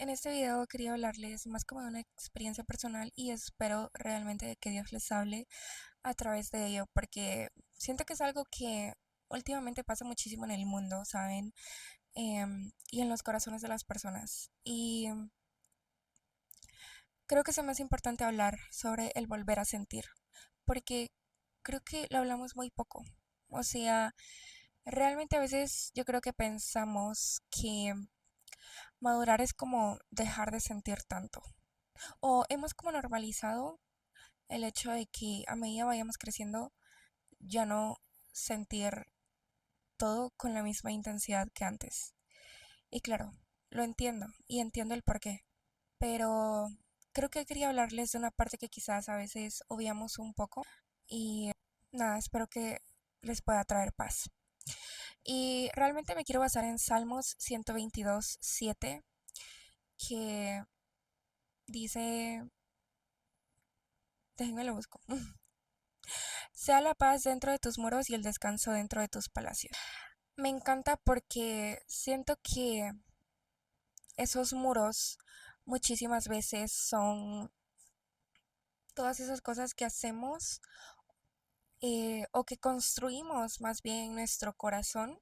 En este video quería hablarles más como de una experiencia personal y espero realmente que Dios les hable a través de ello, porque siento que es algo que últimamente pasa muchísimo en el mundo, ¿saben? Y en los corazones de las personas. Y creo que es más importante hablar sobre el volver a sentir, porque creo que lo hablamos muy poco. O sea, realmente a veces yo creo que pensamos que madurar es como dejar de sentir tanto. O hemos como normalizado el hecho de que a medida vayamos creciendo ya no sentir todo con la misma intensidad que antes. Y claro, lo entiendo y entiendo el porqué, pero creo que quería hablarles de una parte que quizás a veces obviamos un poco y nada, espero que les pueda traer paz. Y realmente me quiero basar en Salmos 122:7, que dice, déjenme lo busco. Sea la paz dentro de tus muros y el descanso dentro de tus palacios. Me encanta porque siento que esos muros muchísimas veces son todas esas cosas que hacemos o que construimos más bien en nuestro corazón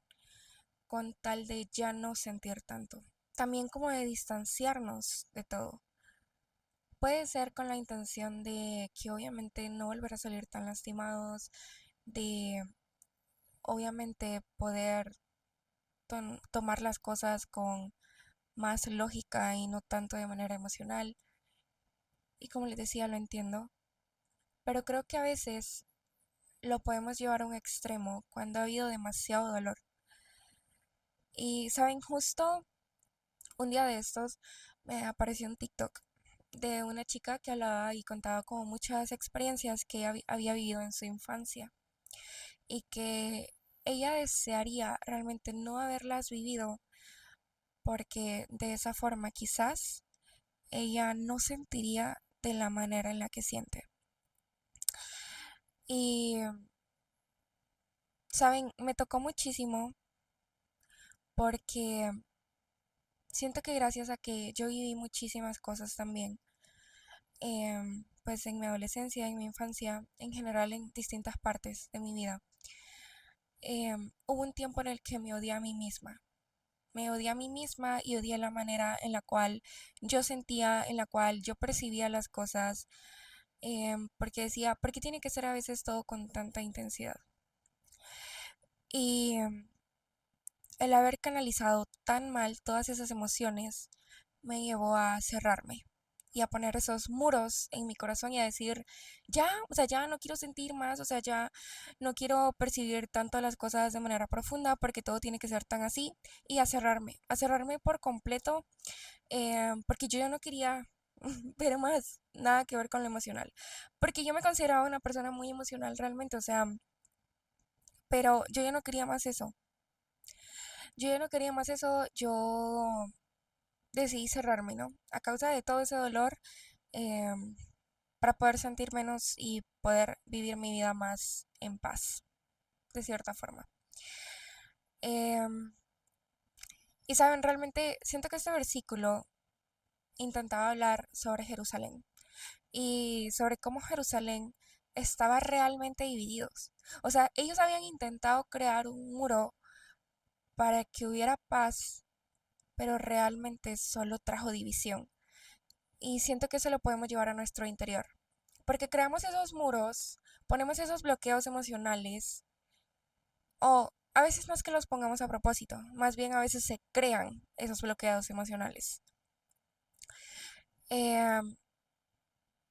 con tal de ya no sentir tanto. También como de distanciarnos de todo. Puede ser con la intención de que obviamente no volver a salir tan lastimados, de obviamente poder tomar las cosas con más lógica y no tanto de manera emocional. Y como les decía, lo entiendo, pero creo que a veces lo podemos llevar a un extremo cuando ha habido demasiado dolor. Y saben, justo un día de estos me apareció un TikTok de una chica que hablaba y contaba como muchas experiencias que había vivido en su infancia y que ella desearía realmente no haberlas vivido porque de esa forma quizás ella no sentiría de la manera en la que siente. Y, saben, me tocó muchísimo porque siento que gracias a que yo viví muchísimas cosas también, pues en mi adolescencia, en mi infancia, en general en distintas partes de mi vida, hubo un tiempo en el que me odié a mí misma. Me odié a mí misma y odié la manera en la cual yo sentía, en la cual yo percibía las cosas, porque decía, ¿por qué tiene que ser a veces todo con tanta intensidad? Y el haber canalizado tan mal todas esas emociones me llevó a cerrarme y a poner esos muros en mi corazón y a decir, ya, o sea, ya no quiero sentir más, o sea, ya no quiero percibir tanto las cosas de manera profunda porque todo tiene que ser tan así y a cerrarme por completo, porque yo ya no quería ver más nada que ver con lo emocional, porque yo me consideraba una persona muy emocional realmente, o sea, pero yo ya no quería más eso. Yo ya no quería más eso, yo decidí cerrarme, ¿no? A causa de todo ese dolor, em, para poder sentir menos y poder vivir mi vida más en paz, de cierta forma. Em, y saben, realmente siento que este versículo intentaba hablar sobre Jerusalén y sobre cómo Jerusalén estaba realmente divididos. O sea, ellos habían intentado crear un muro para que hubiera paz, pero realmente solo trajo división. Y siento que eso lo podemos llevar a nuestro interior. Porque creamos esos muros, ponemos esos bloqueos emocionales, o a veces no es que los pongamos a propósito, más bien a veces se crean esos bloqueos emocionales. Eh,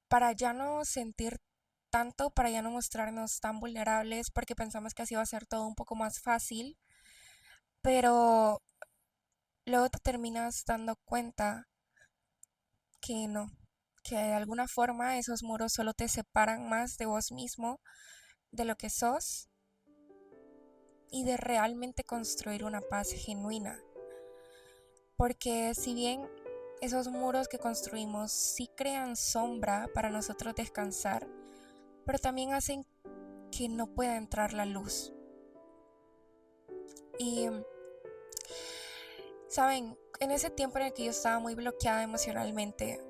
para ya no sentir tanto, para ya no mostrarnos tan vulnerables, porque pensamos que así va a ser todo un poco más fácil, pero luego te terminas dando cuenta que no, que de alguna forma esos muros solo te separan más de vos mismo, de lo que sos y de realmente construir una paz genuina. Porque si bien esos muros que construimos sí crean sombra para nosotros descansar, pero también hacen que no pueda entrar la luz. Y, saben, en ese tiempo en el que yo estaba muy bloqueada emocionalmente,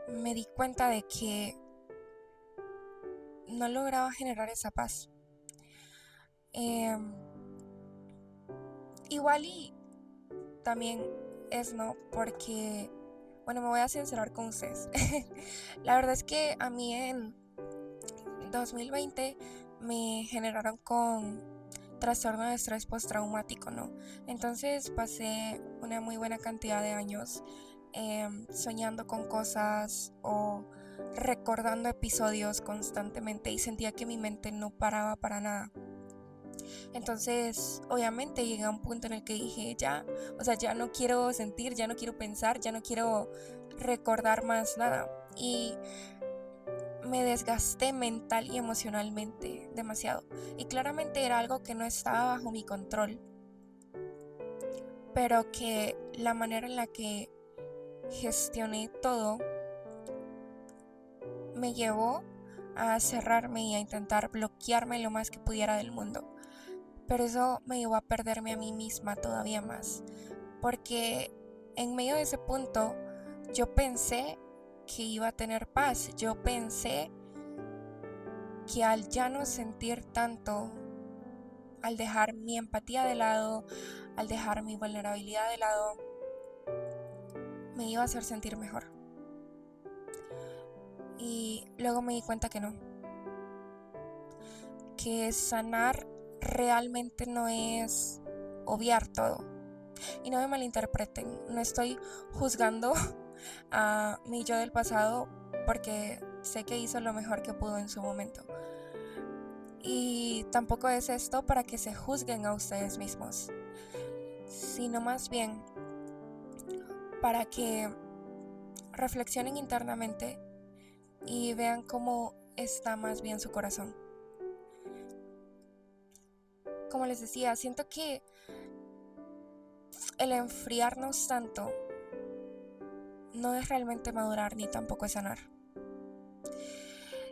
me di cuenta de que no lograba generar esa paz. Em, Igual y también es no, porque, bueno, me voy a sincerar con ustedes. La verdad es que a mí en 2020 me generaron con trastorno de estrés postraumático, ¿no? Entonces pasé una muy buena cantidad de años soñando con cosas o recordando episodios constantemente y sentía que mi mente no paraba para nada. Entonces, obviamente llegué a un punto en el que dije, ya, o sea, ya no quiero sentir, ya no quiero pensar, ya no quiero recordar más nada. Y me desgasté mental y emocionalmente demasiado. Y claramente era algo que no estaba bajo mi control, pero que la manera en la que gestioné todo me llevó a cerrarme y a intentar bloquearme lo más que pudiera del mundo. Pero eso me llevó a perderme a mí misma todavía más, porque en medio de ese punto yo pensé que iba a tener paz, yo pensé que al ya no sentir tanto, al dejar mi empatía de lado, al dejar mi vulnerabilidad de lado, me iba a hacer sentir mejor. Y luego me di cuenta que no, que sanar realmente no es obviar todo. Y no me malinterpreten, no estoy juzgando a mi yo del pasado porque sé que hizo lo mejor que pudo en su momento. Y tampoco es esto para que se juzguen a ustedes mismos, sino más bien para que reflexionen internamente y vean cómo está más bien su corazón. Como les decía, siento que el enfriarnos tanto no es realmente madurar ni tampoco es sanar,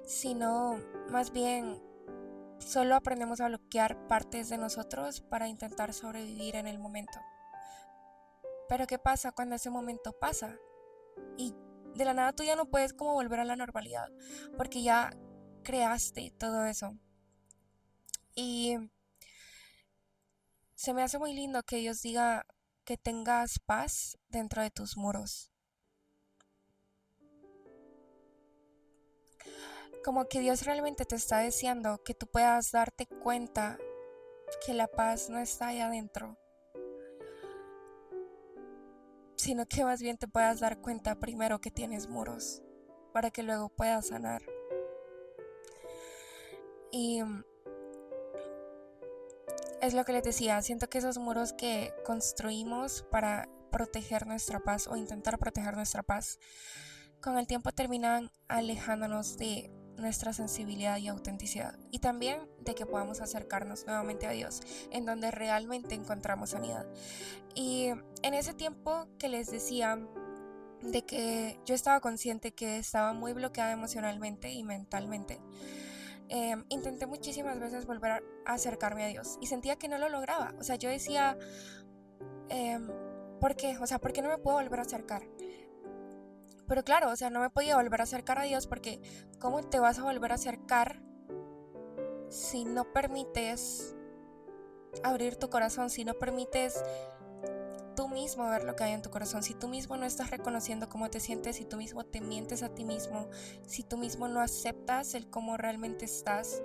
sino más bien solo aprendemos a bloquear partes de nosotros para intentar sobrevivir en el momento. Pero ¿qué pasa cuando ese momento pasa? Y de la nada tú ya no puedes como volver a la normalidad, porque ya creaste todo eso. Y se me hace muy lindo que Dios diga que tengas paz dentro de tus muros. Como que Dios realmente te está deseando que tú puedas darte cuenta que la paz no está ahí adentro, sino que más bien te puedas dar cuenta primero que tienes muros, para que luego puedas sanar. Y es lo que les decía, siento que esos muros que construimos para proteger nuestra paz o intentar proteger nuestra paz, con el tiempo terminan alejándonos de nuestra sensibilidad y autenticidad, y también de que podamos acercarnos nuevamente a Dios, en donde realmente encontramos sanidad. Y en ese tiempo que les decía de que yo estaba consciente que estaba muy bloqueada emocionalmente y mentalmente, intenté muchísimas veces volver a acercarme a Dios y sentía que no lo lograba. O sea, yo decía, em, ¿por qué? O sea, ¿por qué no me puedo volver a acercar? Pero claro, o sea, no me podía volver a acercar a Dios porque ¿cómo te vas a volver a acercar si no permites abrir tu corazón, si no permites tú mismo ver lo que hay en tu corazón, si tú mismo no estás reconociendo cómo te sientes, si tú mismo te mientes a ti mismo, si tú mismo no aceptas el cómo realmente estás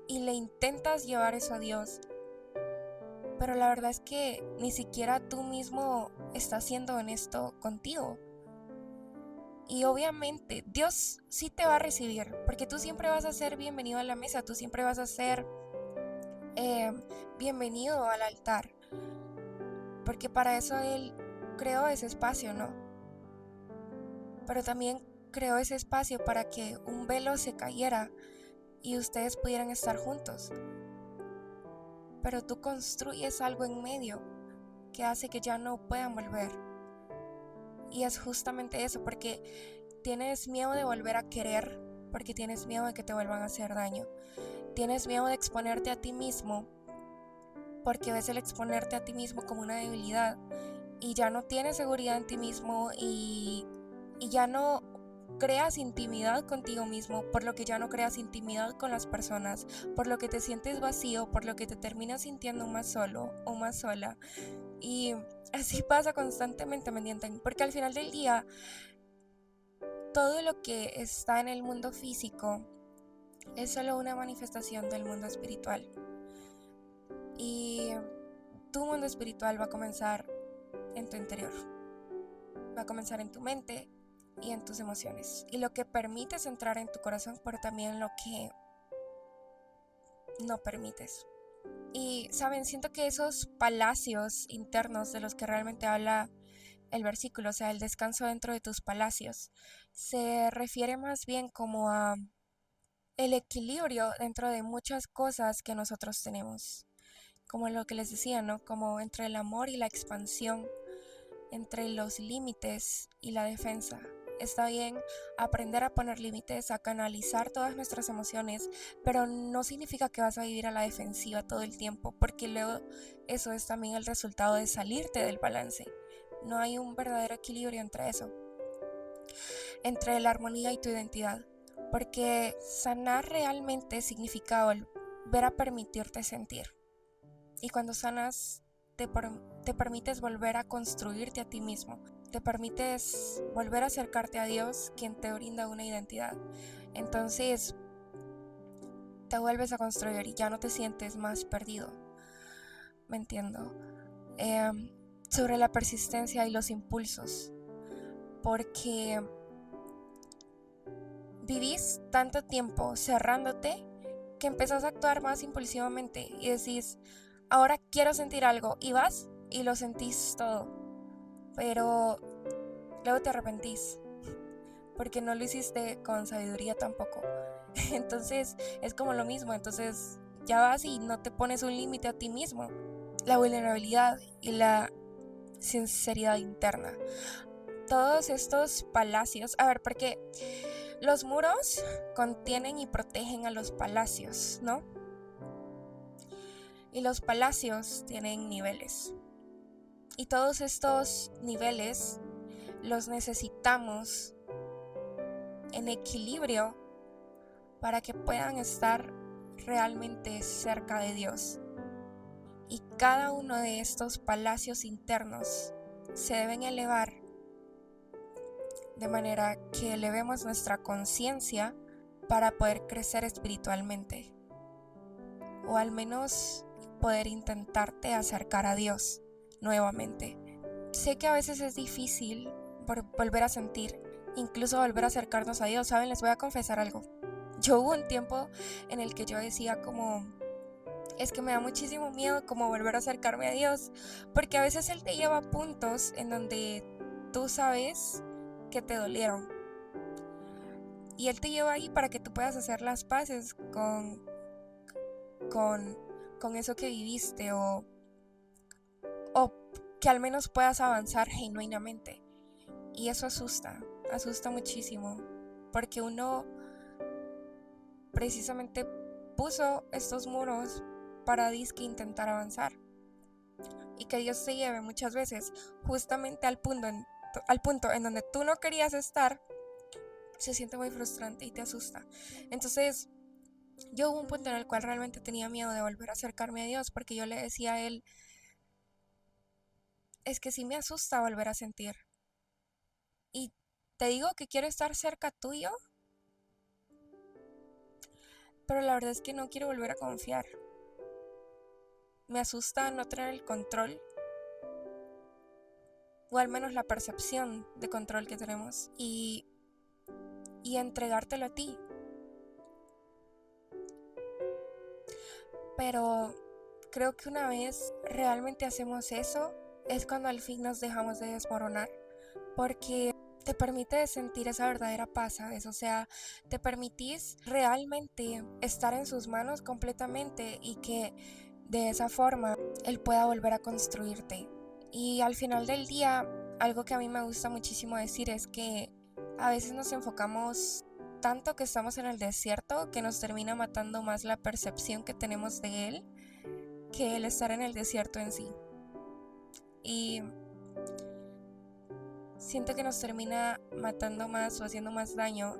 y le intentas llevar eso a Dios, pero la verdad es que ni siquiera tú mismo estás siendo honesto contigo. Y obviamente Dios sí te va a recibir, porque tú siempre vas a ser bienvenido a la mesa, tú siempre vas a ser eh, bienvenido al altar, porque para eso Él creó ese espacio, ¿no? Pero también creó ese espacio para que un velo se cayera y ustedes pudieran estar juntos. Pero tú construyes algo en medio que hace que ya no puedan volver. Y es justamente eso, porque tienes miedo de volver a querer, porque tienes miedo de que te vuelvan a hacer daño. Tienes miedo de exponerte a ti mismo porque ves el exponerte a ti mismo como una debilidad y ya no tienes seguridad en ti mismo y ya no creas intimidad contigo mismo, por lo que ya no creas intimidad con las personas, por lo que te sientes vacío, por lo que te terminas sintiendo más solo o más sola. Y así pasa constantemente, ¿me entienden? Porque al final del día, todo lo que está en el mundo físico es solo una manifestación del mundo espiritual. Y tu mundo espiritual va a comenzar en tu interior, va a comenzar en tu mente y en tus emociones. Y lo que permites entrar en tu corazón, pero también lo que no permites. Y saben, siento que esos palacios internos de los que realmente habla el versículo, o sea, el descanso dentro de tus palacios, se refiere más bien como a el equilibrio dentro de muchas cosas que nosotros tenemos. Como lo que les decía, ¿no? Como entre el amor y la expansión, entre los límites y la defensa. Está bien aprender a poner límites, a canalizar todas nuestras emociones, pero no significa que vas a vivir a la defensiva todo el tiempo, porque luego eso es también el resultado de salirte del balance. No hay un verdadero equilibrio entre eso, entre la armonía y tu identidad, porque sanar realmente significa volver a permitirte sentir. Y cuando sanas, te permites volver a construirte a ti mismo, te permites volver a acercarte a Dios, quien te brinda una identidad. Entonces te vuelves a construir y ya no te sientes más perdido. ¿Me entiendo? Sobre la persistencia y los impulsos, porque vivís tanto tiempo cerrándote que empezás a actuar más impulsivamente y decís, ahora quiero sentir algo, y vas y lo sentís todo, pero luego te arrepentís porque no lo hiciste con sabiduría tampoco. Entonces es como lo mismo, entonces ya vas y no te pones un límite a ti mismo. La vulnerabilidad y la sinceridad interna. Todos estos palacios, a ver, porque los muros contienen y protegen a los palacios, ¿no? Y los palacios tienen niveles. Y todos estos niveles los necesitamos en equilibrio para que puedan estar realmente cerca de Dios. Y cada uno de estos palacios internos se deben elevar de manera que elevemos nuestra conciencia para poder crecer espiritualmente, o al menos poder intentarte acercar a Dios nuevamente. Sé que a veces es difícil volver a sentir, incluso volver a acercarnos a Dios. ¿Saben? Les voy a confesar algo. Yo hubo un tiempo en el que yo decía como, es que me da muchísimo miedo como volver a acercarme a Dios, porque a veces Él te lleva a puntos en donde tú sabes que te dolieron. Y Él te lleva ahí para que tú puedas hacer las paces con eso que viviste, o que al menos puedas avanzar genuinamente. Y eso asusta muchísimo, porque uno precisamente puso estos muros para disque intentar avanzar. Y que Dios te lleve muchas veces justamente al punto en donde tú no querías estar, se siente muy frustrante y te asusta. Entonces, yo hubo un punto en el cual realmente tenía miedo de volver a acercarme a Dios, porque yo le decía a Él, es que sí me asusta volver a sentir. Y te digo que quiero estar cerca tuyo, pero la verdad es que no quiero volver a confiar. Me asusta no tener el control, o al menos la percepción de control que tenemos, y entregártelo a ti. Pero creo que una vez realmente hacemos eso, es cuando al fin nos dejamos de desmoronar, porque te permite sentir esa verdadera paz, ¿sabes? O sea, te permitís realmente estar en sus manos completamente, y que de esa forma Él pueda volver a construirte. Y al final del día, algo que a mí me gusta muchísimo decir es que a veces nos enfocamos tanto que estamos en el desierto que nos termina matando más la percepción que tenemos de Él que el estar en el desierto en sí. Y siento que nos termina matando más o haciendo más daño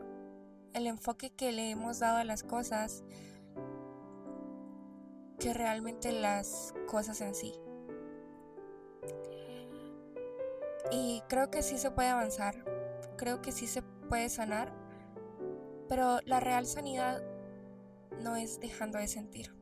el enfoque que le hemos dado a las cosas que realmente las cosas en sí. Y creo que sí se puede avanzar, creo que sí se puede sanar, pero la real sanidad no es dejando de sentir.